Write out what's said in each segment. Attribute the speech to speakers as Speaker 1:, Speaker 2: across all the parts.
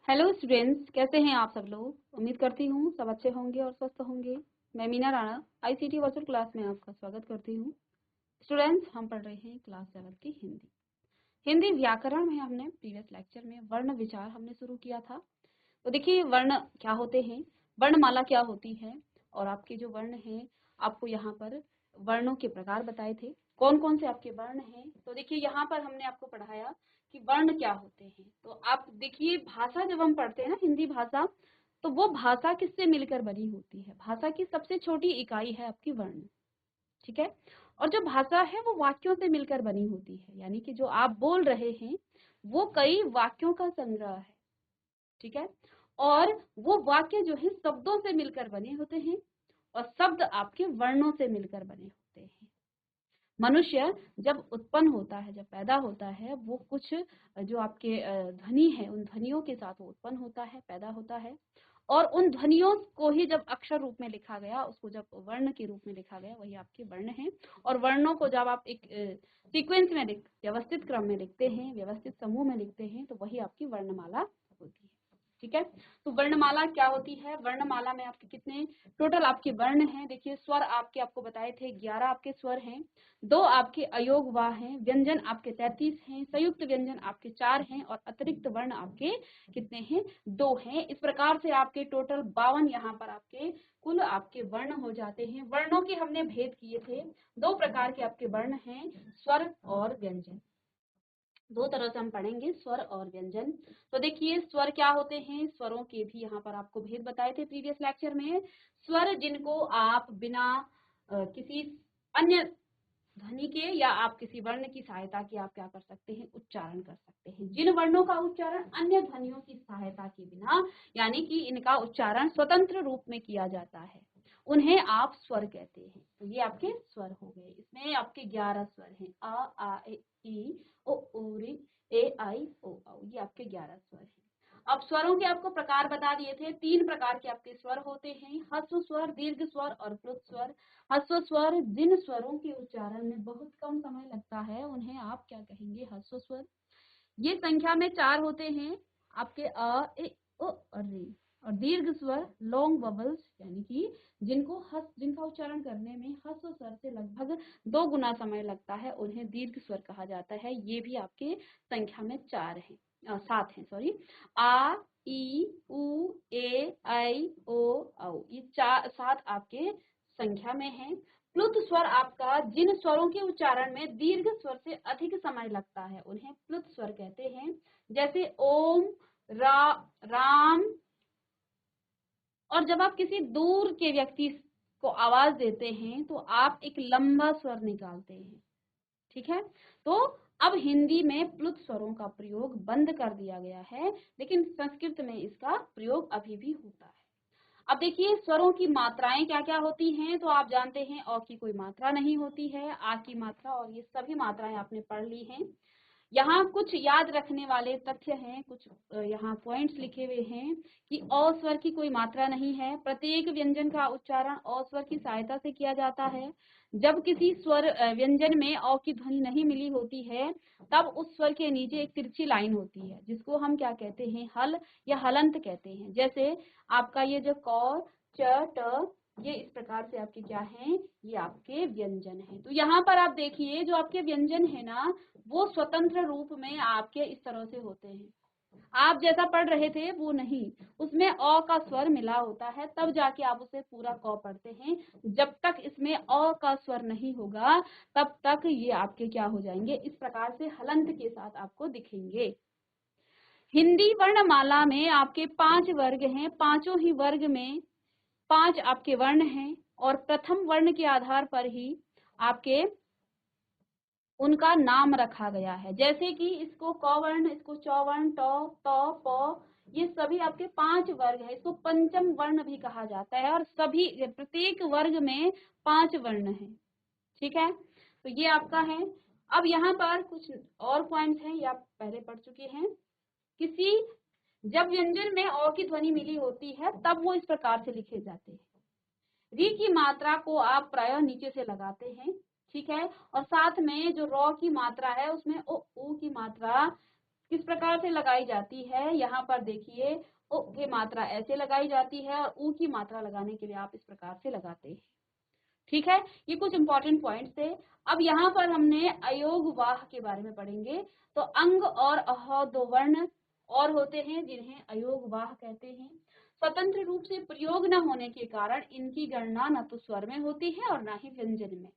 Speaker 1: Hello students, कैसे हैं आप सब लोग। उम्मीद करती हूँ सब अच्छे होंगे और स्वस्थ होंगे। मैं Meena Rana ICT virtual class में आपका स्वागत करती हूँ। स्टूडेंट्स, हम पढ़ रहे हैं क्लास 7 की हिंदी। हिंदी व्याकरण में हमने प्रीवियस लेक्चर में वर्ण विचार हमने शुरू किया था। तो देखिए, वर्ण क्या होते हैं, वर्णमाला क्या होती है, और आपके जो वर्ण हैं, आपको यहाँ पर वर्णों के प्रकार बताए थे, कौन कौन से आपके वर्ण हैं। तो देखिए, यहाँ पर हमने आपको पढ़ाया कि वर्ण क्या होते हैं। तो आप देखिए, भाषा जब हम पढ़ते हैं ना, हिंदी भाषा, तो वो भाषा किससे मिलकर बनी होती है। भाषा की सबसे छोटी इकाई है आपकी वर्ण, ठीक है। और जो भाषा है वो वाक्यों से मिलकर बनी होती है, यानी कि जो आप बोल रहे हैं वो कई वाक्यों का संग्रह है, ठीक है। और वो वाक्य जो है शब्दों से मिलकर बने होते हैं, और शब्द आपके वर्णों से मिलकर बने होते हैं। मनुष्य जब उत्पन्न होता है, जब पैदा होता है, वो कुछ जो आपके ध्वनि है, उन ध्वनियों के साथ वो उत्पन्न होता है, पैदा होता है। और उन ध्वनियों को ही जब अक्षर रूप में लिखा गया, उसको जब वर्ण के रूप में लिखा गया, वही आपके वर्ण हैं। और वर्णों को जब आप एक सीक्वेंस में व्यवस्थित क्रम में लिखते हैं, व्यवस्थित समूह में लिखते हैं, तो वही आपकी वर्णमाला होती है, ठीक है। तो वर्णमाला क्या होती है, वर्णमाला में आपके कितने टोटल आपके वर्ण हैं। देखिए, स्वर आपको बताए थे 11 आपके स्वर हैं, 2 आपके अयोग वाह हैं, व्यंजन आपके 33 हैं, संयुक्त व्यंजन आपके 4 हैं, और अतिरिक्त वर्ण आपके कितने हैं, 2 हैं। इस प्रकार से आपके टोटल 52 यहाँ पर आपके कुल आपके वर्ण हो जाते हैं। वर्णों के हमने भेद किए थे, 2 प्रकार के आपके वर्ण हैं, स्वर और व्यंजन। 2 तरह से हम पढ़ेंगे, स्वर और व्यंजन। तो देखिए, स्वर क्या होते हैं, स्वरों के भी यहाँ पर आपको भेद बताए थे प्रीवियस लेक्चर में। स्वर जिनको आप बिना किसी अन्य ध्वनि के या आप किसी वर्ण की सहायता के आप क्या कर सकते हैं, उच्चारण कर सकते हैं। जिन वर्णों का उच्चारण अन्य ध्वनियों की सहायता के बिना, यानी कि इनका उच्चारण स्वतंत्र रूप में किया जाता है, उन्हें आप स्वर कहते हैं। तो ये आपके स्वर हो गए। इसमें आपके 11 स्वर हैं, आ ए ई ओ ऊ ए आई ओ औ, ये आपके 11 स्वर हैं। अब स्वरों के आपको प्रकार बता दिए थे, 3 प्रकार के आपके स्वर होते हैं, ह्रस्व स्वर, दीर्घ स्वर और प्लुत स्वर। ह्रस्व स्वर, जिन स्वरों के उच्चारण में बहुत कम समय लगता है, उन्हें आप क्या कहेंगे, ह्रस्व स्वर। ये संख्या में 4 होते हैं, आपके अ ए ओ और रे। और दीर्घ स्वर, लॉन्ग वबल्स, यानी कि जिनका उच्चारण करने में ह्रस्व स्वर से लगभग 2 गुना समय लगता है, उन्हें दीर्घ स्वर कहा जाता है। ये भी आपके संख्या में 7 हैं, सॉरी। आ ई उ ए आई ओ औ, ये 7 आपके संख्या में है। प्लुत स्वर आपका, जिन स्वरों के उच्चारण में दीर्घ स्वर से अधिक समय लगता है, उन्हें प्लुत स्वर कहते हैं। जैसे ओम, राम। और जब आप किसी दूर के व्यक्ति को आवाज देते हैं, तो आप एक लंबा स्वर निकालते हैं, ठीक है। तो अब हिंदी में प्लुत स्वरों का प्रयोग बंद कर दिया गया है, लेकिन संस्कृत में इसका प्रयोग अभी भी होता है। अब देखिए, स्वरों की मात्राएं क्या क्या होती हैं। तो आप जानते हैं, अ की कोई मात्रा नहीं होती है, आ की मात्रा, और ये सभी मात्राएं आपने पढ़ ली हैं। यहाँ कुछ याद रखने वाले तथ्य हैं, कुछ यहाँ पॉइंट्स लिखे हुए हैं कि अ स्वर की कोई मात्रा नहीं है। प्रत्येक व्यंजन का उच्चारण अ स्वर की सहायता से किया जाता है। जब किसी स्वर व्यंजन में अ की ध्वनि नहीं मिली होती है, तब उस स्वर के नीचे एक तिरछी लाइन होती है, जिसको हम क्या कहते हैं, हल या हलंत कहते हैं। जैसे आपका ये जो क, च, ट, ये इस प्रकार से आपके क्या हैं, ये आपके व्यंजन हैं। तो यहाँ पर आप देखिए, जो आपके व्यंजन है ना, वो स्वतंत्र रूप में आपके इस तरह से होते हैं। आप जैसा पढ़ रहे थे वो नहीं, उसमें अ का स्वर मिला होता है, तब जाके आप उसे पूरा क पढ़ते हैं। जब तक इसमें अ का स्वर नहीं होगा, तब तक ये आपके क्या हो जाएंगे, इस प्रकार से हलंत के साथ आपको दिखेंगे। हिंदी वर्णमाला में आपके 5 वर्ग हैं, पांचों ही वर्ग में 5 आपके वर्ण हैं, और प्रथम वर्ण के आधार पर ही आपके उनका नाम रखा गया है। जैसे कि इसको क वर्ण, इसको च वर्ण, ट, त, प, ये सभी आपके 5 वर्ग है। इसको पंचम वर्ण भी कहा जाता है, और सभी प्रत्येक वर्ग में 5 वर्ण हैं, ठीक है। तो ये आपका है। अब यहाँ पर कुछ और पॉइंट्स हैं, ये आप पहले पढ़ चुके हैं। किसी जब व्यंजन में अ की ध्वनि मिली होती है, तब वो इस प्रकार से लिखे जाते हैं। री की मात्रा को आप प्रायः नीचे से लगाते हैं, ठीक है। और साथ में जो रॉ की मात्रा है, उसमें ओ ऊ की मात्रा किस प्रकार से लगाई जाती है, यहाँ पर देखिए ओ की मात्रा ऐसे लगाई जाती है और ऊ की मात्रा लगाने के लिए आप इस प्रकार से लगाते हैं। ठीक है, ये कुछ इंपॉर्टेंट पॉइंट्स थे। अब यहाँ पर हमने अयोग वाह के बारे में पढ़ेंगे। तो अंग और अह दो वर्ण और होते हैं जिन्हें अयोग वाह कहते हैं। स्वतंत्र रूप से प्रयोग न होने के कारण इनकी गणना न तो स्वर में होती है और न ही व्यंजन में।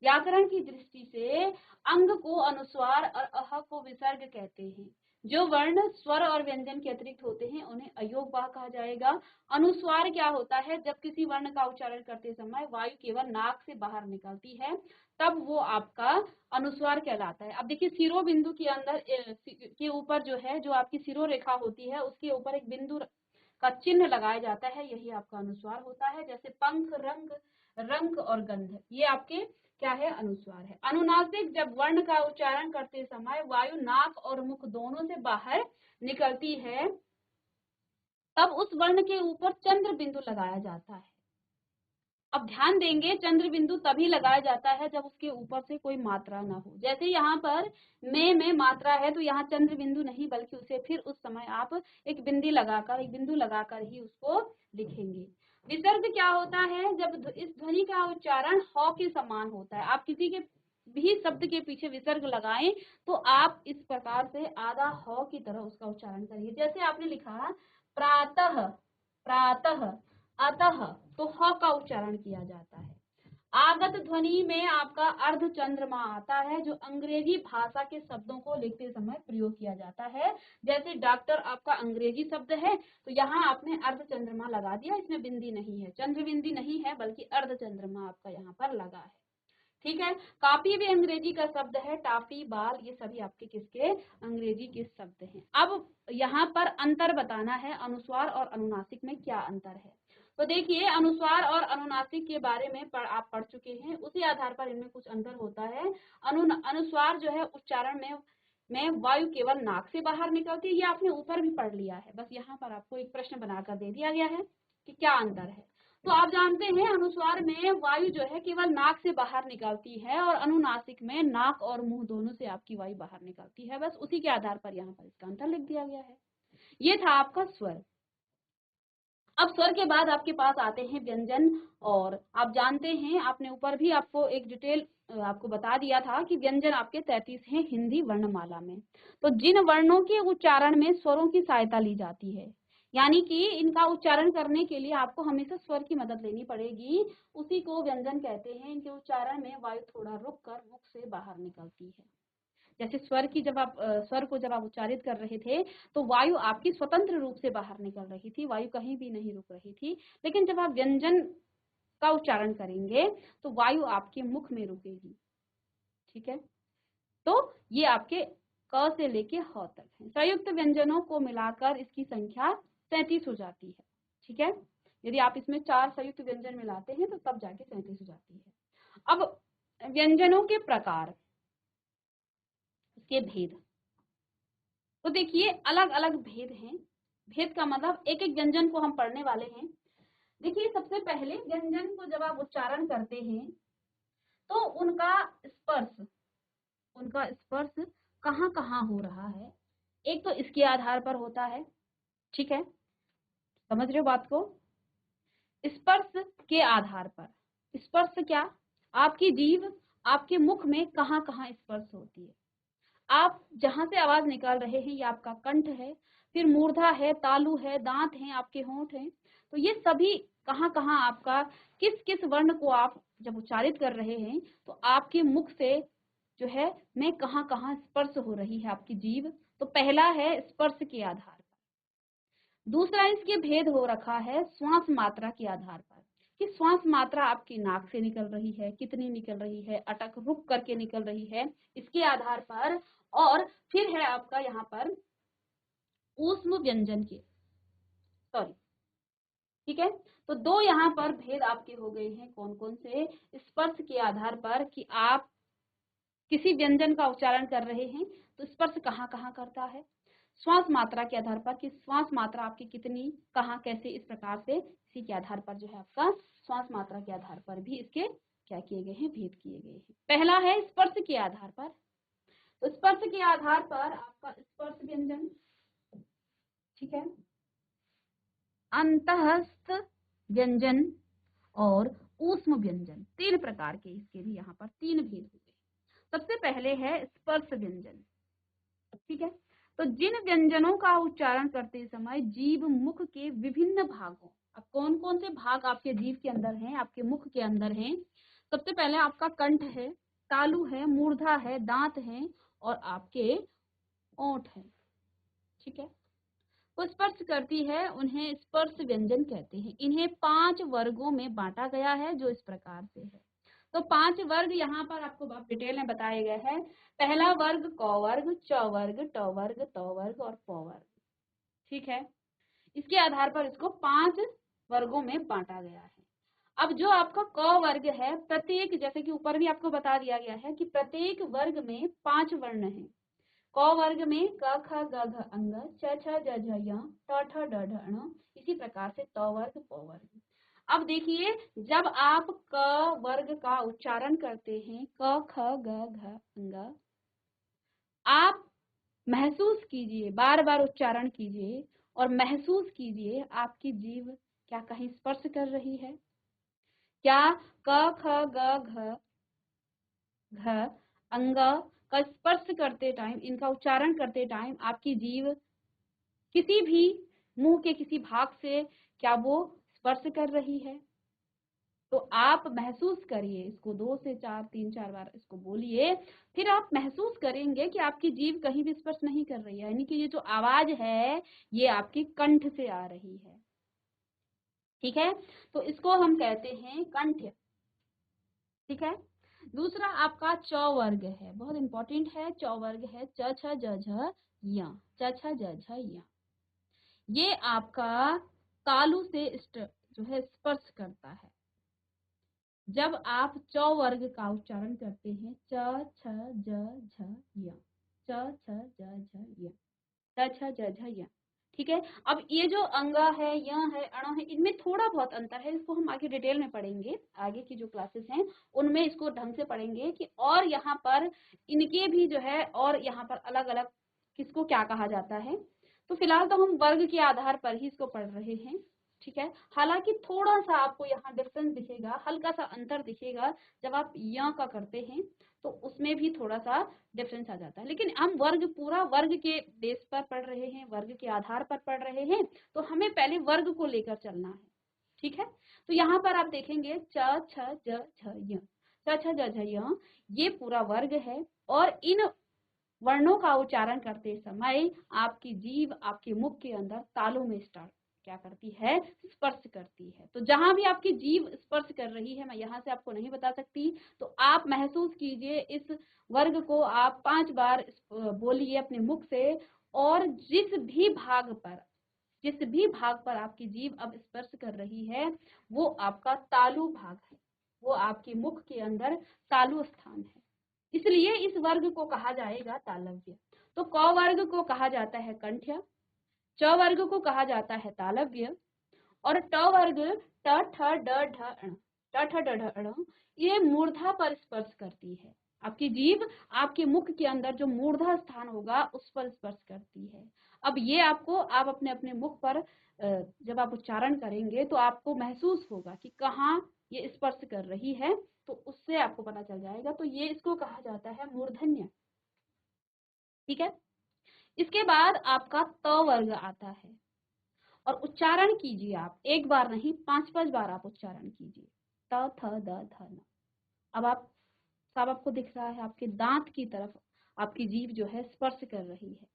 Speaker 1: व्याकरण की दृष्टि से अंग को अनुस्वार और अह को विसर्ग कहते हैं। जो वर्ण स्वर और व्यंजन के अतिरिक्त होते हैं उन्हें अयोग वाह कहा जाएगा। अनुस्वार क्या होता है, जब किसी वर्ण का उच्चारण करते समय वायु केवल नाक से बाहर निकलती है तब वो आपका अनुस्वार कहलाता है। अब देखिए सिरो बिंदु के अंदर के ऊपर जो है, जो आपकी सिरो रेखा होती है उसके ऊपर एक बिंदु का चिन्ह लगाया जाता है, यही आपका अनुस्वार होता है। जैसे पंख, रंग, रंग और गंध, ये आपके क्या है, अनुस्वार है। अनुनासिक, जब वर्ण का उच्चारण करते समय वायु नाक और मुख दोनों से बाहर निकलती है तब उस वर्ण के ऊपर चंद्र बिंदु लगाया जाता है। अब ध्यान देंगे, चंद्र बिंदु तभी लगाया जाता है जब उसके ऊपर से कोई मात्रा ना हो। जैसे यहाँ पर में मात्रा है तो यहाँ चंद्र बिंदु नहीं बल्कि उसे फिर उस समय आप एक बिंदु लगाकर ही उसको लिखेंगे। विसर्ग क्या होता है, जब इस ध्वनि का उच्चारण ह के समान होता है। आप किसी के भी शब्द के पीछे विसर्ग लगाएं तो आप इस प्रकार से आधा ह की तरह उसका उच्चारण करिए। जैसे आपने लिखा प्रातः, प्रातः, अतः, तो ह का उच्चारण किया जाता है। आगत ध्वनि में आपका अर्ध चंद्रमा आता है जो अंग्रेजी भाषा के शब्दों को लिखते समय प्रयोग किया जाता है। जैसे डॉक्टर आपका अंग्रेजी शब्द है तो यहाँ आपने अर्ध चंद्रमा लगा दिया, इसमें बिंदी नहीं है, चंद्र बिंदी नहीं है बल्कि अर्ध चंद्रमा आपका यहाँ पर लगा है। ठीक है, काफी भी अंग्रेजी का शब्द है, टाफी, बाल, ये सभी आपके किसके, अंग्रेजी के शब्द हैं। अब यहाँ पर अंतर बताना है, अनुस्वार और अनुनासिक में क्या अंतर है। तो देखिए अनुस्वार और अनुनासिक के बारे में आप पढ़ चुके हैं, उसी आधार पर इनमें कुछ अंतर होता है। अनुस्वार जो है उच्चारण में वायु केवल नाक से बाहर निकलती है, ये आपने ऊपर भी पढ़ लिया है, बस यहाँ पर आपको एक प्रश्न बनाकर दे दिया गया है कि क्या अंतर है। तो आप जानते हैं अनुस्वार में वायु जो है केवल नाक से बाहर निकलती है और अनुनासिक में नाक और मुंह दोनों से आपकी वायु बाहर निकलती है, बस उसी के आधार पर यहाँ पर इसका अंतर लिख दिया गया है। ये था आपका स्वर। अब स्वर के बाद आपके पास आते हैं व्यंजन, और आप जानते हैं आपने ऊपर भी आपको एक डिटेल आपको बता दिया था कि व्यंजन आपके 33 हैं हिंदी वर्णमाला में। तो जिन वर्णों के उच्चारण में स्वरों की सहायता ली जाती है, यानी कि इनका उच्चारण करने के लिए आपको हमेशा स्वर की मदद लेनी पड़ेगी, उसी को व्यंजन कहते हैं। इनके उच्चारण में वायु थोड़ा रुक कर मुख से बाहर निकलती है। जैसे स्वर की जब आप स्वर को जब आप उच्चारित कर रहे थे तो वायु आपकी स्वतंत्र रूप से बाहर निकल रही थी, वायु कहीं भी नहीं रुक रही थी। लेकिन जब आप व्यंजन का उच्चारण करेंगे तो वायु आपके मुख में रुकेगी। ठीक है, तो ये आपके क से लेके ह तक है। संयुक्त व्यंजनों को मिलाकर इसकी संख्या 37 हो जाती है। ठीक है, यदि आप इसमें 4 संयुक्त व्यंजन मिलाते हैं तो तब जाके 37 हो जाती है। अब व्यंजनों के प्रकार, के भेद, तो देखिए अलग अलग भेद हैं। भेद का मतलब एक एक व्यंजन को हम पढ़ने वाले हैं। देखिए सबसे पहले व्यंजन को जब आप उच्चारण करते हैं तो उनका स्पर्श कहाँ कहाँ हो रहा है, एक तो इसके आधार पर होता है। ठीक है, समझ रहे हो बात को। स्पर्श के आधार पर, स्पर्श क्या, आपकी जीभ आपके मुख में कहाँ कहाँ स्पर्श होती है। आप जहां से आवाज निकाल रहे हैं ये आपका कंठ है, फिर मूर्धा है, तालु है, दांत हैं, आपके होंठ हैं। तो ये सभी कहाँ कहाँ आपका किस किस वर्ण को आप जब उच्चारित कर रहे हैं तो आपके मुख से जो है में कहाँ कहाँ स्पर्श हो रही है आपकी जीभ। तो पहला है स्पर्श के आधार पर। दूसरा इसके भेद हो रखा है श्वास मात्रा के आधार पर, कि श्वास मात्रा आपकी नाक से निकल रही है, कितनी निकल रही है, अटक रुक करके निकल रही है, इसके आधार पर। और फिर है आपका यहाँ पर ऊष्म व्यंजन के, सॉरी, ठीक है। तो दो यहाँ पर भेद आपके हो गए हैं, कौन कौन से, स्पर्श के आधार पर कि आप किसी व्यंजन का उच्चारण कर रहे हैं तो स्पर्श कहाँ कहाँ करता है, श्वास मात्रा के आधार पर कि श्वास मात्रा आपकी कितनी, कहाँ, कैसे, इस प्रकार से इसी के आधार पर जो है आपका श्वास मात्रा के आधार पर भी इसके क्या किए गए हैं, भेद किए गए हैं। पहला है स्पर्श के आधार पर। तो स्पर्श के आधार पर आपका स्पर्श व्यंजन अंतःस्थ व्यंजन और ऊष्म व्यंजन, 3 प्रकार के इसके भी यहाँ पर 3 भेद हुए। सबसे पहले है स्पर्श व्यंजन। ठीक है, तो जिन व्यंजनों का उच्चारण करते समय जीभ मुख के विभिन्न भागों, अब कौन कौन से भाग आपके जीभ के अंदर हैं, आपके मुख के अंदर हैं। सबसे पहले आपका कंठ है, तालु है, मूर्धा है, दांत है और आपके ओंठ है। ठीक है, वो स्पर्श करती है, उन्हें स्पर्श व्यंजन कहते हैं। इन्हें 5 वर्गों में बांटा गया है जो इस प्रकार से है। तो 5 वर्ग यहाँ पर आपको डिटेल में बताए गए हैं। पहला वर्ग क वर्ग, च वर्ग, ट वर्ग, त वर्ग और प वर्ग। ठीक है, इसके आधार पर इसको 5 वर्गों में बांटा गया है। अब जो आपका क वर्ग है, प्रत्येक, जैसे कि ऊपर भी आपको बता दिया गया है कि प्रत्येक वर्ग में 5 वर्ण हैं। क वर्ग में क ख ग घ अंग, च छ ज झ य, ट ठ ड ढ ण, इसी प्रकार से त वर्ग प वर्ग। अब देखिए, जब आप क वर्ग का उच्चारण करते हैं, क ख ग घ अंग, आप महसूस कीजिए, बार बार उच्चारण कीजिए और महसूस कीजिए आपकी जीभ क्या कहीं स्पर्श कर रही है। क्या क ख ग घ घ अंग का स्पर्श करते टाइम, इनका उच्चारण करते टाइम आपकी जीभ किसी भी मुंह के किसी भाग से क्या वो स्पर्श कर रही है? तो आप महसूस करिए, इसको 2 से 4, 3-4 बार इसको बोलिए, फिर आप महसूस करेंगे कि आपकी जीभ कहीं भी स्पर्श नहीं कर रही है, यानी कि ये जो आवाज है ये आपकी कंठ से आ रही है। ठीक है, तो इसको हम कहते हैं कंठ। ठीक है, दूसरा आपका च वर्ग है, बहुत इंपॉर्टेंट है। च वर्ग है च छ ज झ य, च छ ज झ य। ये आपका तालु से जो है स्पर्श करता है। जब आप च वर्ग का उच्चारण करते हैं, च छ ज झ य, च छ ज झ य, च छ ज झ य। ठीक है, अब ये जो अंगा है, य है, अण है, इनमें थोड़ा बहुत अंतर है। इसको हम आगे डिटेल में पढ़ेंगे, आगे की जो क्लासेस हैं उनमें इसको ढंग से पढ़ेंगे कि और यहाँ पर इनके भी जो है और यहाँ पर अलग अलग किसको क्या कहा जाता है। तो फिलहाल तो हम वर्ग के आधार पर ही इसको पढ़ रहे हैं। ठीक है, हालांकि थोड़ा सा आपको यहाँ डिफरेंस दिखेगा, हल्का सा अंतर दिखेगा। जब आप य का करते हैं तो उसमें भी थोड़ा सा डिफरेंस आ जाता है, लेकिन हम वर्ग पूरा वर्ग के बेस पर पढ़ रहे हैं, वर्ग के आधार पर पढ़ रहे हैं, तो हमें पहले वर्ग को लेकर चलना है। ठीक है, तो यहाँ पर आप देखेंगे च छ ज झ य, च छ ज झ य, ये पूरा वर्ग है और इन वर्णों का उच्चारण करते समय आपकी जीभ आपके मुख के अंदर तालु में स्टार्ट क्या करती है, स्पर्श करती है। तो जहां भी आपकी जीभ स्पर्श कर रही है, मैं यहाँ से आपको नहीं बता सकती, तो आप महसूस कीजिए, इस वर्ग को आप 5 बार बोलिए अपने मुख से, और जिस भी भाग पर आपकी जीभ अब स्पर्श कर रही है वो आपका तालु भाग है, वो आपके मुख के अंदर तालु स्थान है, इसलिए इस वर्ग को कहा जाएगा तालव्य। तो क वर्ग को कहा जाता है कंठ्य, च वर्ग को कहा जाता है तालव्य और ट वर्ग ट ठ ड ढ ण, ट ठ ड ढ ण, ये मूर्धा पर स्पर्श करती है। आपकी जीभ आपके मुख के अंदर जो मूर्धा स्थान होगा उस पर स्पर्श करती है। अब ये आपको आप अपने अपने मुख पर जब आप उच्चारण करेंगे तो आपको महसूस होगा कि कहाँ ये स्पर्श कर रही है, तो उससे आपको पता चल जाएगा। तो ये इसको कहा जाता है मूर्धन्य। ठीक है, इसके बाद आपका त वर्ग आता है और उच्चारण कीजिए आप, एक बार नहीं 5-5 बार आप उच्चारण कीजिए, त थ द थ न। अब आप सब आपको दिख रहा है, आपके दांत की तरफ आपकी जीभ जो है स्पर्श कर रही है।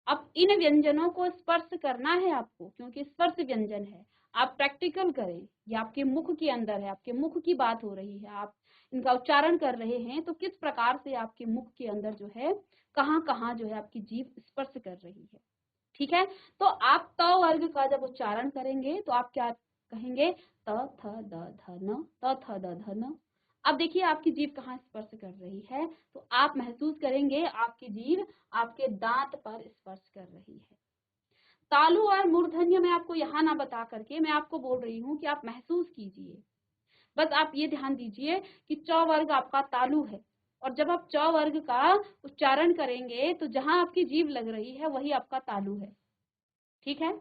Speaker 1: अब इन व्यंजनों को स्पर्श करना है आपको, क्योंकि स्पर्श व्यंजन है। आप प्रैक्टिकल करें, ये आपके मुख के अंदर है, आपके मुख की बात हो रही है, आप इनका उच्चारण कर रहे हैं, तो किस प्रकार से आपके मुख के अंदर जो है कहाँ कहाँ जो है आपकी जीभ स्पर्श कर रही है। ठीक है, तो आप त वर्ग का जब उच्चारण करेंगे तो आप क्या कहेंगे, त थ द ध न, त थ द ध न। अब देखिए आपकी जीभ कहाँ स्पर्श कर रही है, तो आप महसूस करेंगे आपकी जीभ आपके दांत पर स्पर्श कर रही है। तालु और मूर्धन्य मैं आपको यहाँ ना बता करके मैं आपको बोल रही हूँ कि आप महसूस कीजिए। बस आप ये ध्यान दीजिए कि च वर्ग आपका तालु है, और जब आप च वर्ग का उच्चारण करेंगे तो जहां आपकी जीभ लग रही है वही आपका तालु है। ठीक है,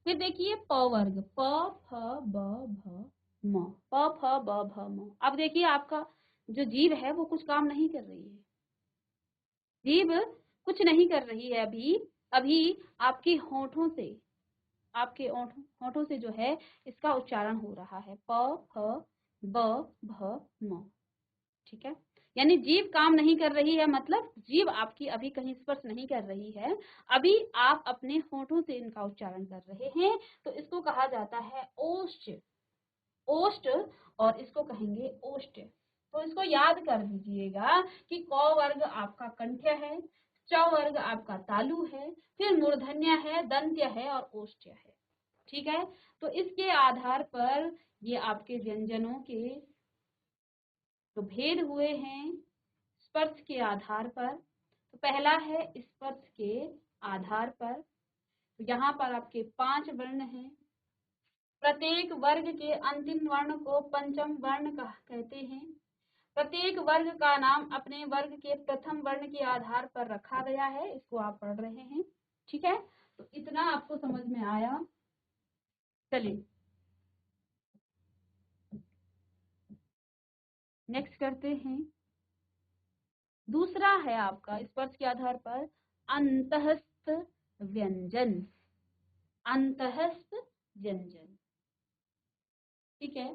Speaker 1: फिर देखिए प वर्ग, प फ ब भ म, प फ ब भ म। अब देखिए आपका जो जीभ है वो कुछ काम नहीं कर रही है, जीभ कुछ नहीं कर रही है अभी। अभी आपके होठों से, आपके होठों से जो है इसका उच्चारण हो रहा है, प फ ब भ म। ठीक है, यानी जीभ काम नहीं कर रही है, मतलब जीभ आपकी अभी कहीं स्पर्श नहीं कर रही है, अभी आप अपने होठों से इनका उच्चारण कर रहे हैं, तो इसको कहा जाता है ओष्ठ। ओष्ठ, और इसको कहेंगे ओष्ठ। तो इसको याद कर दीजिएगा कि क वर्ग आपका कंठ्य है, च वर्ग आपका तालु है, फिर मूर्धन्य है, दंत्य है और ओष्ठ्य है। ठीक है, तो इसके आधार पर ये आपके व्यंजनों के जो भेद हुए हैं स्पर्श के आधार पर। तो पहला है स्पर्श के आधार पर, तो यहाँ पर आपके 5 वर्ण हैं। प्रत्येक वर्ग के अंतिम वर्ण को पंचम वर्ण कहते हैं। प्रत्येक वर्ग का नाम अपने वर्ग के प्रथम वर्ण के आधार पर रखा गया है, इसको आप पढ़ रहे हैं। ठीक है, तो इतना आपको समझ में आया। चलिए नेक्स्ट करते हैं। दूसरा है आपका स्पर्श के आधार पर अंतःस्थ व्यंजन। अंतःस्थ व्यंजन, ठीक है।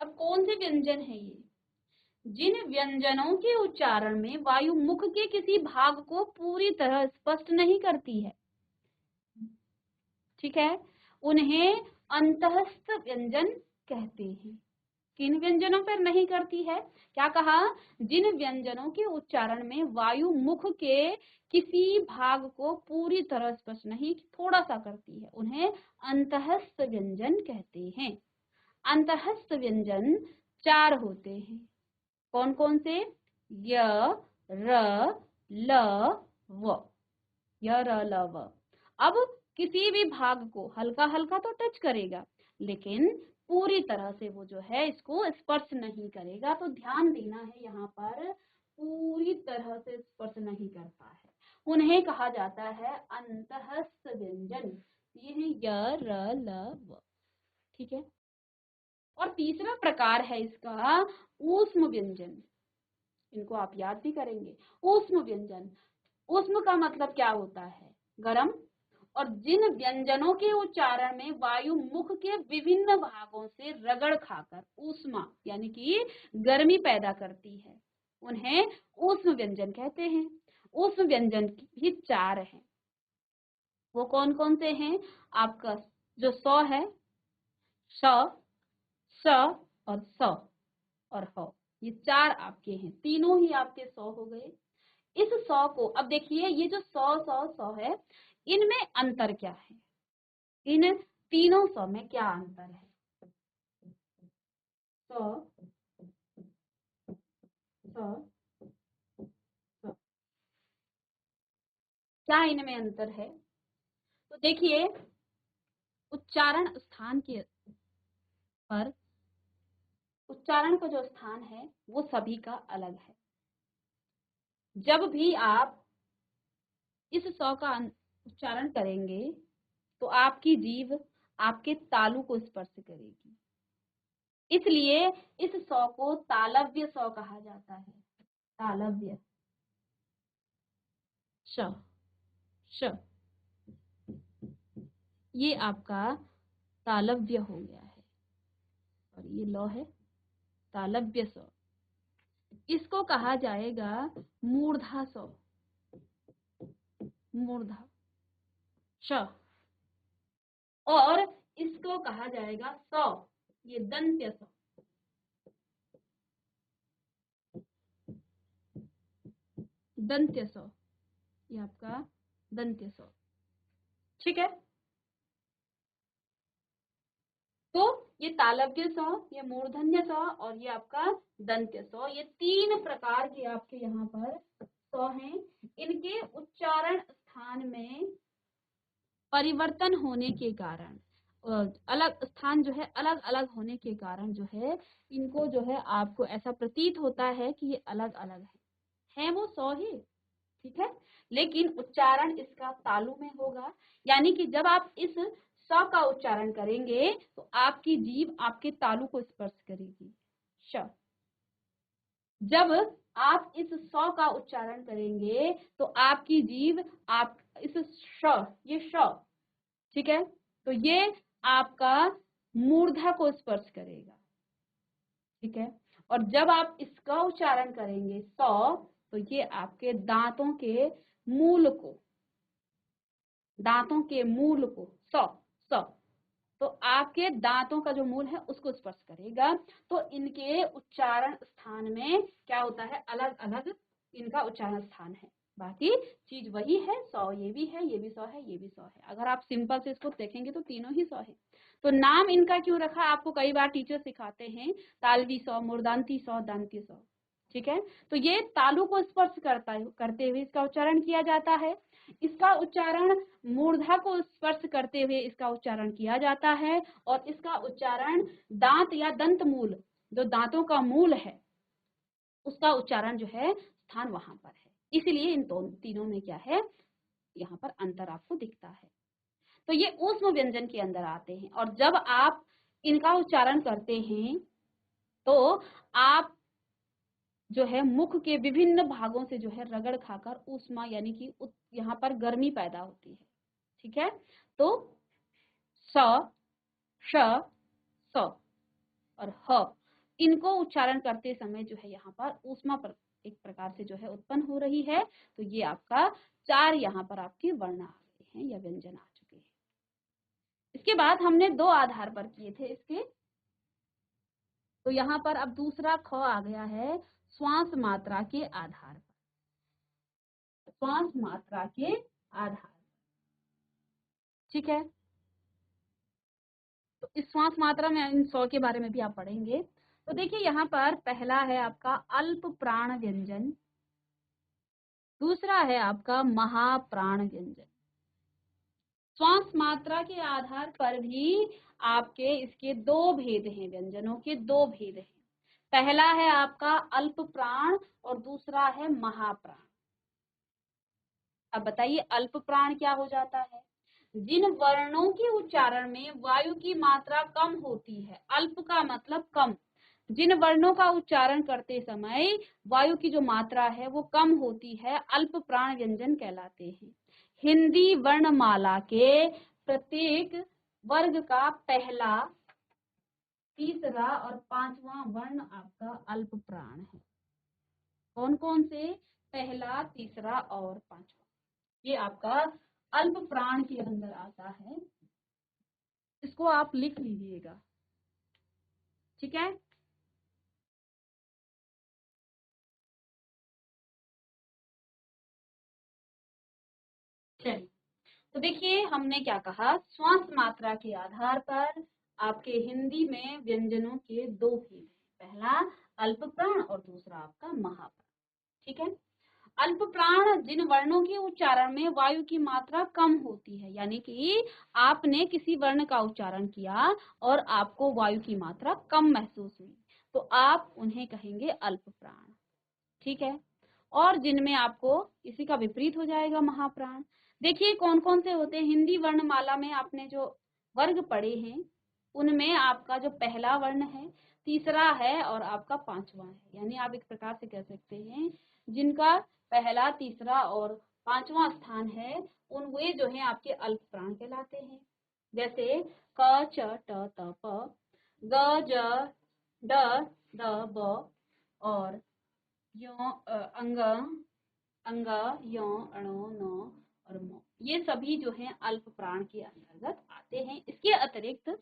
Speaker 1: अब कौन से व्यंजन है ये? जिन व्यंजनों के उच्चारण में वायु मुख के किसी भाग को पूरी तरह स्पष्ट नहीं करती है, ठीक है, उन्हें अंतःस्थ व्यंजन कहते हैं। किन व्यंजनों पर नहीं करती है? क्या कहा? जिन व्यंजनों के उच्चारण में वायु मुख के किसी भाग को पूरी तरह स्पष्ट नहीं, थोड़ा सा करती है, उन्हें अंतःस्थ व्यंजन कहते हैं। अंतःस्थ व्यंजन 4 होते हैं। कौन कौन से? य, र, ल, व। य, र, ल, व। अब किसी भी भाग को हल्का हल्का तो टच करेगा, लेकिन पूरी तरह से वो जो है इसको स्पर्श नहीं करेगा। तो ध्यान देना है, यहाँ पर पूरी तरह से स्पर्श नहीं करता है, उन्हें कहा जाता है अंतःस्थ व्यंजन। ये है य, र, ल, व। ठीक है, और तीसरा प्रकार है इसका ऊष्म व्यंजन। इनको आप याद भी करेंगे। ऊष्म व्यंजन, ऊष्म का मतलब क्या होता है? गरम। और जिन व्यंजनों के उच्चारण में वायु मुख के विभिन्न भागों से रगड़ खाकर ऊष्मा यानी कि गर्मी पैदा करती है, उन्हें ऊष्म व्यंजन कहते हैं। ऊष्म व्यंजन भी 4 हैं। वो कौन कौन से हैं? आपका जो स है, श, स और स और ह, ये 4 आपके हैं, तीनों ही आपके 100 हो गए। इस 100 को अब देखिए, ये जो 100 है, इनमें अंतर क्या है? इन तीनों 100 में क्या अंतर है? 100 100 100, क्या इनमें अंतर है? तो देखिए, उच्चारण स्थान के पर, उच्चारण का जो स्थान है वो सभी का अलग है। जब भी आप इस 100 का उच्चारण करेंगे तो आपकी जीभ आपके तालु को स्पर्श करेगी, इसलिए इस 100 को तालव्य 100 कहा जाता है। तालव्य श, श, ये आपका तालव्य हो गया है, और ये लौ है तालव्य 100। इसको कहा जाएगा मूर्धा 100, मूर्धा श। और इसको कहा जाएगा 100, ये दंत्य 100, दंत्य 100, ये आपका दंत्य 100। ठीक है, तो ये तालव्य 100, ये मूर्धन्य 100 और ये आपका दंत्य 100, ये 3 प्रकार के आपके यहाँ पर 100 हैं। इनके उच्चारण स्थान में परिवर्तन होने के कारण, अलग स्थान जो है अलग अलग होने के कारण जो है इनको जो है आपको ऐसा प्रतीत होता है कि ये अलग अलग है वो 100 ही, ठीक है। लेकिन उच्चारण इसका तालु में होगा, यानी कि जब आप इस स का उच्चारण करेंगे तो आपकी जीभ आपके तालु को स्पर्श करेगी, श। जब आप इस स का उच्चारण करेंगे तो आपकी जीभ आप इस श, ये श, ठीक है, तो ये आपका मूर्धा को स्पर्श करेगा, ठीक है। और जब आप इसका उच्चारण करेंगे स, तो ये आपके दांतों के मूल को, दांतों के मूल को, स, स, तो आपके दांतों का जो मूल है उसको स्पर्श करेगा। तो इनके उच्चारण स्थान में क्या होता है, अलग अलग इनका उच्चारण स्थान है, बाकी चीज वही है, सौ ये भी है, ये भी सौ है, ये भी सौ है। अगर आप सिंपल से इसको देखेंगे तो तीनों ही सौ है। तो नाम इनका क्यों रखा, आपको कई बार टीचर सिखाते हैं, तालवी सौ, मूर्धांती सौ, दांती सौ, ठीक है। तो ये तालु को स्पर्श करते हुए इसका उच्चारण किया जाता है। इसका उच्चारण मूर्धा को स्पर्श करते हुए इसका उच्चारण किया जाता है, और इसका उच्चारण दांत या दंत मूल, जो दांतों का मूल है, उसका उच्चारण जो है स्थान वहां पर है। इसलिए इन तीनों में क्या है, यहाँ पर अंतर आपको दिखता है। तो ये ऊष्म व्यंजन के अंदर आते हैं, और जब आप इनका उच्चारण करते हैं तो आप जो है मुख के विभिन्न भागों से जो है रगड़ खाकर ऊष्मा, यानी कि यहाँ पर गर्मी पैदा होती है, ठीक है। तो स, श, स और ह, इनको उच्चारण करते समय जो है यहाँ पर ऊष्मा पर एक प्रकार से जो है उत्पन्न हो रही है। तो ये आपका 4 यहाँ पर आपके वर्ण आ गए हैं या व्यंजन आ चुके हैं। इसके बाद हमने 2 आधार पर किए थे इसके, तो यहाँ पर अब दूसरा ख आ गया है श्वास मात्रा के आधार पर, श्वास मात्रा के आधार, ठीक है। तो इस श्वास मात्रा में इन 100 के बारे में भी आप पढ़ेंगे। तो देखिए यहाँ पर पहला है आपका अल्प प्राण व्यंजन, दूसरा है आपका महाप्राण व्यंजन। श्वास मात्रा के आधार पर भी आपके इसके 2 भेद हैं, व्यंजनों के 2 भेद हैं। पहला है आपका अल्प प्राण और दूसरा है महाप्राण। अब बताइए अल्प प्राण क्या हो जाता है, जिन वर्णों के उच्चारण में वायु की मात्रा कम होती है, अल्प का मतलब कम, जिन वर्णों का उच्चारण करते समय वायु की जो मात्रा है वो कम होती है, अल्प प्राण व्यंजन कहलाते हैं। हिंदी वर्णमाला के प्रत्येक वर्ग का पहला, तीसरा और पांचवा वर्ण आपका अल्प प्राण है। कौन कौन से, पहला, तीसरा और पांचवा, ये आपका अल्प प्राण के अंदर आता है। इसको आप लिख लीजिएगा, ठीक है। चलिए, तो देखिए हमने क्या कहा, श्वास मात्रा के आधार पर आपके हिंदी में व्यंजनों के 2 भेद हैं, पहला अल्प प्राण और दूसरा आपका महाप्राण, ठीक है। अल्प प्राण जिन वर्णों के उच्चारण में वायु की मात्रा कम होती है, यानी कि आपने किसी वर्ण का उच्चारण किया और आपको वायु की मात्रा कम महसूस हुई, तो आप उन्हें कहेंगे अल्प प्राण, ठीक है। और जिनमें आपको इसी का विपरीत हो जाएगा महाप्राण। देखिए कौन कौन से होते हैं, हिंदी वर्णमाला में आपने जो वर्ग पढ़े हैं उनमें आपका जो पहला वर्ण है, तीसरा है और आपका पांचवा है, यानी आप एक प्रकार से कह सकते हैं जिनका पहला, तीसरा और पांचवा स्थान है, उन वे जो है आपके अल्प प्राण कहलाते हैं। जैसे क, च, ट, त, प, ग, ज, ड, द, ब और यो, अंग, अंग, यो, अणो, नो और मो, ये सभी जो है अल्प प्राण के अंतर्गत आते हैं। इसके अतिरिक्त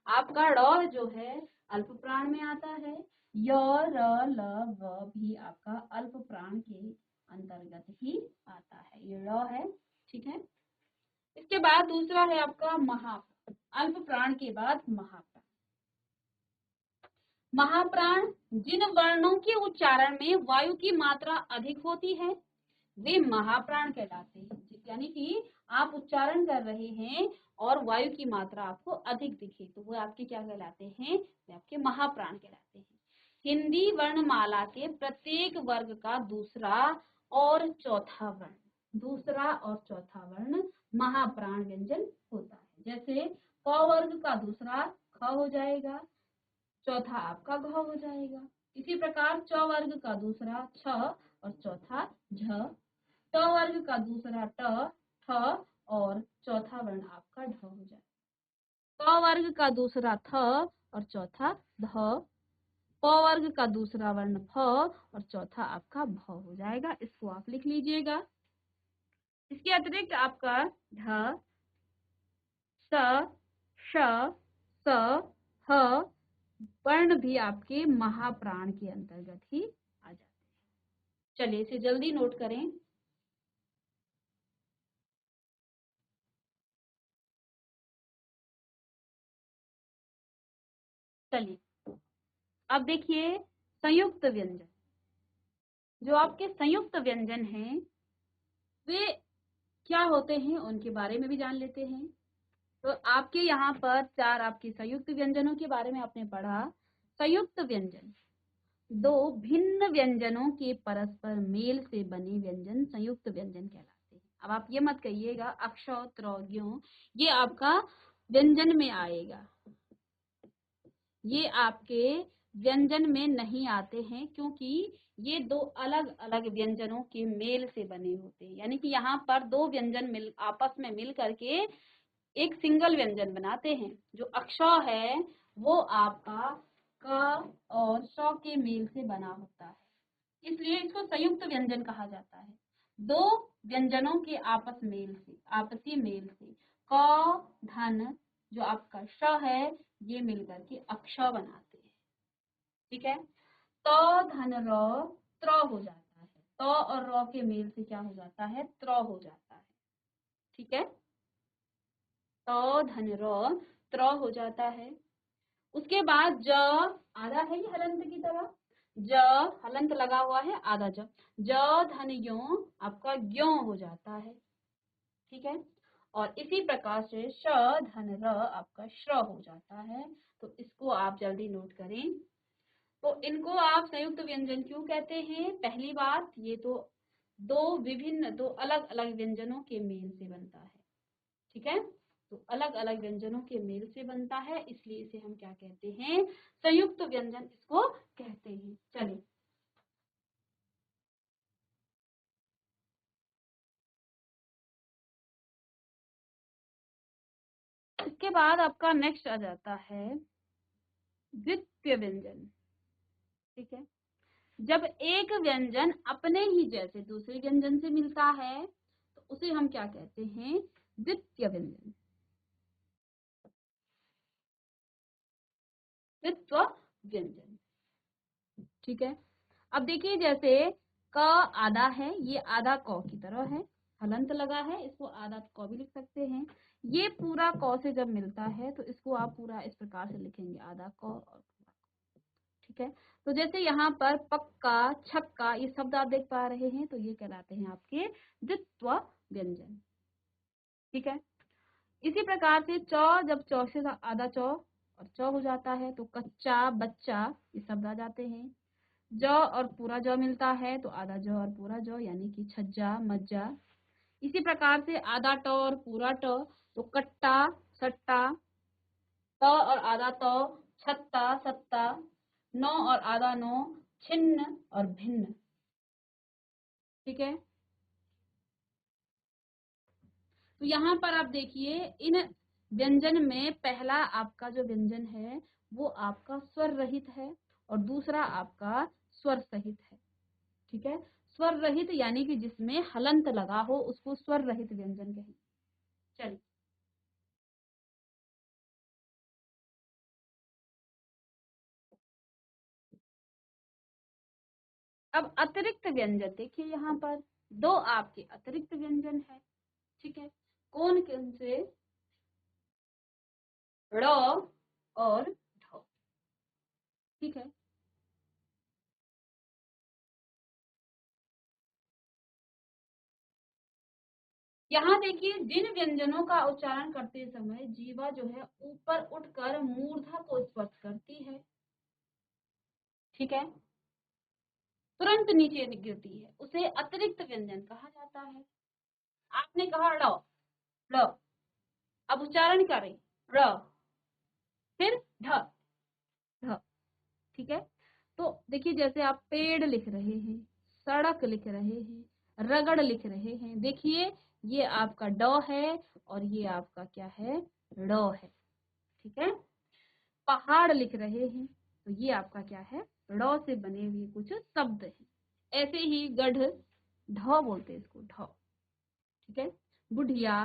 Speaker 1: आपका ड़ जो है अल्प प्राण में आता है, य, र, ल, व भी आपका अल्प प्राण के अंतर्गत ही आता है, ये ड़ है, ठीक है। इसके बाद दूसरा है आपका महाप्राण, अल्प प्राण के बाद महाप्राण। महाप्राण जिन वर्णों के उच्चारण में वायु की मात्रा अधिक होती है वे महाप्राण कहलाते हैं, यानी कि आप उच्चारण कर रहे हैं और वायु की मात्रा आपको अधिक दिखे तो वो आपके क्या कहलाते हैं, वे आपके महाप्राण कहलाते हैं। हिंदी वर्णमाला के प्रत्येक वर्ग का दूसरा और चौथा वर्ण, दूसरा और चौथा वर्ण महाप्राण व्यंजन होता है। जैसे क वर्ग का दूसरा ख हो जाएगा, चौथा आपका घ हो जाएगा। इसी प्रकार च वर्ग का दूसरा छ और चौथा झ, ट वर्ग का दूसरा ट, ठ और चौथा वर्ण आपका ढ हो जाएगा। क वर्ग का दूसरा थ और चौथा ध, प वर्ग का दूसरा वर्ण फ और चौथा आपका भ हो जाएगा। इसको आप लिख लीजिएगा। इसके अतिरिक्त आपका ढ, स, श, स, ह वर्ण भी आपके महाप्राण के अंतर्गत ही आ जाते हैं। चलिए इसे जल्दी नोट करें। चलिए अब देखिए संयुक्त व्यंजन। जो आपके संयुक्त व्यंजन हैं वे क्या होते हैं उनके बारे में भी जान लेते हैं। तो आपके यहाँ पर चार आपके संयुक्त व्यंजनों के बारे में आपने पढ़ा। संयुक्त व्यंजन दो भिन्न व्यंजनों के परस्पर मेल से बने व्यंजन संयुक्त व्यंजन कहलाते हैं। अब आप ये मत कहिएगा अक्ष, त्र, ज्ञ ये आपका व्यंजन में आएगा, ये आपके व्यंजन में नहीं आते हैं, क्योंकि ये दो अलग अलग व्यंजनों के मेल से बने होते हैं। यानी कि यहाँ पर दो व्यंजन आपस में मिल करके एक सिंगल व्यंजन बनाते हैं। जो अक्ष है वो आपका क और श के मेल से बना होता है, इसलिए इसको संयुक्त व्यंजन कहा जाता है। दो व्यंजनों के आपसी मेल से क धन जो आपका श है ये मिलकर के अक्ष बनाते हैं। ठीक है, त धन र त्र हो जाता है, त और र के मेल से क्या हो जाता है, त्र हो जाता है। ठीक है, त धन र त्र हो जाता है। उसके बाद ज आधा है ये हलंत की तरह, ज हलंत लगा हुआ है आधा ज, ज धन यो आपका ज्यो हो जाता है। ठीक है, और इसी प्रकार से श धन र आपका श्र हो जाता है। तो इसको आप जल्दी नोट करें। तो इनको आप संयुक्त व्यंजन क्यों कहते हैं? पहली बात, ये तो दो अलग अलग व्यंजनों के मेल से बनता है। ठीक है, तो अलग अलग व्यंजनों के मेल से बनता है, इसलिए इसे हम क्या कहते हैं, संयुक्त व्यंजन इसको कहते हैं। चलिए इसके बाद आपका नेक्स्ट आ जाता है द्वितीय व्यंजन। ठीक है, जब एक व्यंजन अपने ही जैसे दूसरे व्यंजन से मिलता है तो उसे हम क्या कहते हैं, द्वितीय व्यंजन, द्वित्व व्यंजन। ठीक है, अब देखिए जैसे क आधा है, ये आधा क की तरह है, हलंत लगा है, इसको आधा क भी लिख सकते हैं। ये पूरा क से जब मिलता है तो इसको आप पूरा इस प्रकार से लिखेंगे, आधा क और पूरा क। ठीक है, तो जैसे यहाँ पर पक्का, छक्का ये शब्द आप देख पा रहे हैं, तो ये कहलाते हैं आपके द्वित्व व्यंजन। ठीक है, इसी प्रकार से च, जब च से आधा च और च हो जाता है तो कच्चा, बच्चा ये शब्द आ जाते हैं। ज और पूरा ज मिलता है तो आधा ज और पूरा ज यानी कि छज्जा, मज्जा। इसी प्रकार से आधा ट और पूरा ट तो कट्टा, सट्टा, त और आधा त छत्ता, सत्ता, नौ और आधा नौ छिन्न और भिन्न। ठीक है, तो यहाँ पर आप देखिए इन व्यंजन में पहला आपका जो व्यंजन है वो आपका स्वर रहित है और दूसरा आपका स्वर सहित है। ठीक है, स्वर रहित यानी कि जिसमें हलंत लगा हो उसको स्वर रहित व्यंजन कहें। चलिए अब अतिरिक्त व्यंजन देखिए, यहाँ पर दो आपके अतिरिक्त व्यंजन है। ठीक है, कौन कौन से, ड़ और ढ। ठीक है, यहाँ देखिए जिन व्यंजनों का उच्चारण करते समय जीवा जो है ऊपर उठकर मूर्धा को स्पर्श करती है। ठीक है, तुरंत नीचे गिरती है, उसे अतिरिक्त व्यंजन कहा जाता है। आपने कहा ड़, ड़, अब उच्चारण करें र, फिर ढ, ढ, ठीक है। तो देखिए जैसे आप पेड़ लिख रहे हैं, सड़क लिख रहे हैं, रगड़ लिख रहे हैं, देखिए ये आपका ड है और ये आपका क्या है, ड़ है, ठीक है। पहाड़ लिख रहे हैं तो ये आपका क्या है, ड़ से बने हुए कुछ शब्द हैं। ऐसे ही गढ़, ढ बोलते हैं इसको, ढ, ठीक है। बुढ़िया,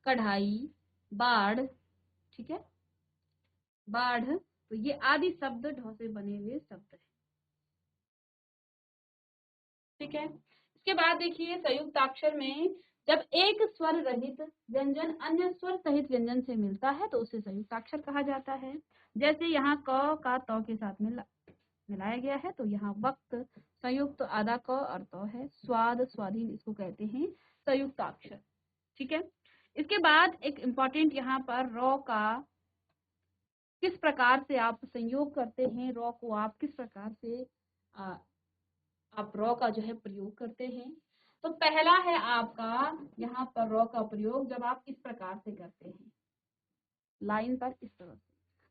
Speaker 1: कढ़ाई, बाढ़, ठीक है, बाढ़, तो ये आदि शब्द ढ से बने हुए शब्द हैं, ठीक है। इसके बाद देखिए संयुक्ताक्षर में जब एक स्वर रहित व्यंजन अन्य स्वर सहित व्यंजन से मिलता है तो उसे संयुक्ताक्षर कहा जाता है। जैसे यहाँ क का त के साथ मिलाया गया है तो यहाँ वक्त संयुक्त आधा क और त है, स्वाद, स्वाधीन, इसको कहते हैं संयुक्ताक्षर, ठीक है। इसके बाद एक इम्पॉर्टेंट यहाँ पर रॉ का किस प्रकार से आप संयोग करते हैं, रॉ को आप किस प्रकार से आप रॉ का जो है प्रयोग करते हैं। तो पहला है आपका यहाँ पर रॉ का प्रयोग जब आप इस प्रकार से करते हैं, लाइन पर इस तरह से।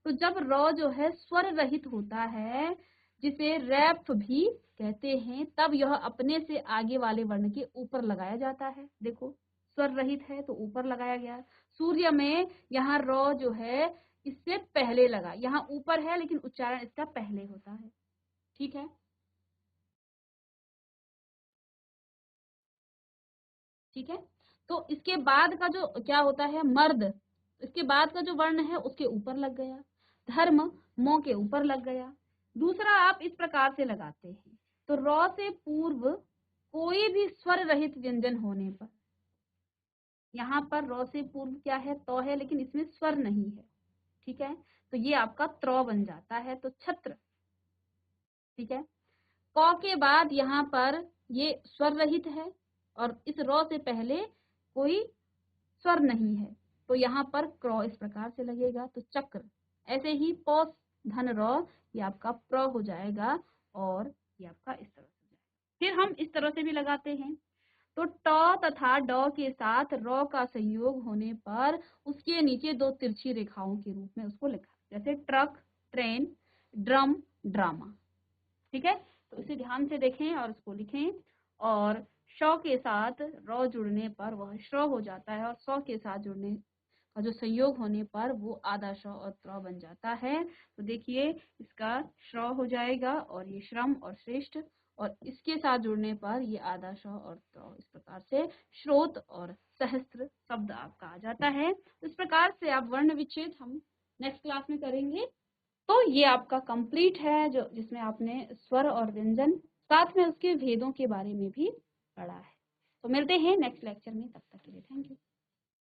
Speaker 1: तो जब रॉ जो है स्वर रहित होता है, जिसे रैफ भी कहते हैं, तब यह अपने से आगे वाले वर्ण के ऊपर लगाया जाता है। देखो स्वर रहित है तो ऊपर लगाया गया। सूर्य में यहाँ रॉ जो है इससे पहले लगा, यहाँ ऊपर है लेकिन उच्चारण इसका पहले होता है, ठीक है, ठीक है। तो इसके बाद का जो क्या होता है, मर्द, इसके बाद का जो वर्ण है उसके ऊपर लग गया। धर्म मो के ऊपर लग गया। दूसरा आप इस प्रकार से लगाते हैं, तो रॉ से पूर्व कोई भी स्वर रहित व्यंजन होने पर, यहाँ पर रॉ से पूर्व क्या है, तो है, लेकिन इसमें स्वर नहीं है, ठीक है, तो ये आपका त्र बन जाता है, तो छत्र, ठीक है। क के बाद यहाँ पर ये स्वर रहित है और इस रॉ से पहले कोई स्वर नहीं है, तो यहाँ पर क्रॉ इस प्रकार से लगेगा, तो चक्र। ऐसे ही पौस धन रॉ, ये आपका प्र हो जाएगा और ये आपका इस तरह से जाएगा। फिर हम इस तरह से भी लगाते हैं, तो ट तथा ड के साथ रॉ का संयोग होने पर उसके नीचे दो तिरछी रेखाओं के रूप में उसको लिखा, जैसे ट्रक, ट्रेन, ड्रम, ड्रामा, ठीक है। तो इसे ध्यान से देखें और उसको लिखें। और श के साथ र जुड़ने पर वह श्र हो जाता है और स के साथ जुड़ने का जो संयोग होने पर वो आधा श और त्र बन जाता है। तो देखिए इसका श्र हो जाएगा और ये श्रम और श्रेष्ठ, और इसके साथ जुड़ने पर ये आधा श और त्र, इस प्रकार से श्रोत और सहस्त्र शब्द आपका आ जाता है। इस प्रकार से आप वर्ण विच्छेद हम नेक्स्ट क्लास में करेंगे। तो ये आपका कंप्लीट है, जो जिसमें आपने स्वर और व्यंजन साथ में उसके भेदों के बारे में भी पढ़ा है। तो मिलते हैं नेक्स्ट लेक्चर में, तब तक के लिए थैंक यू।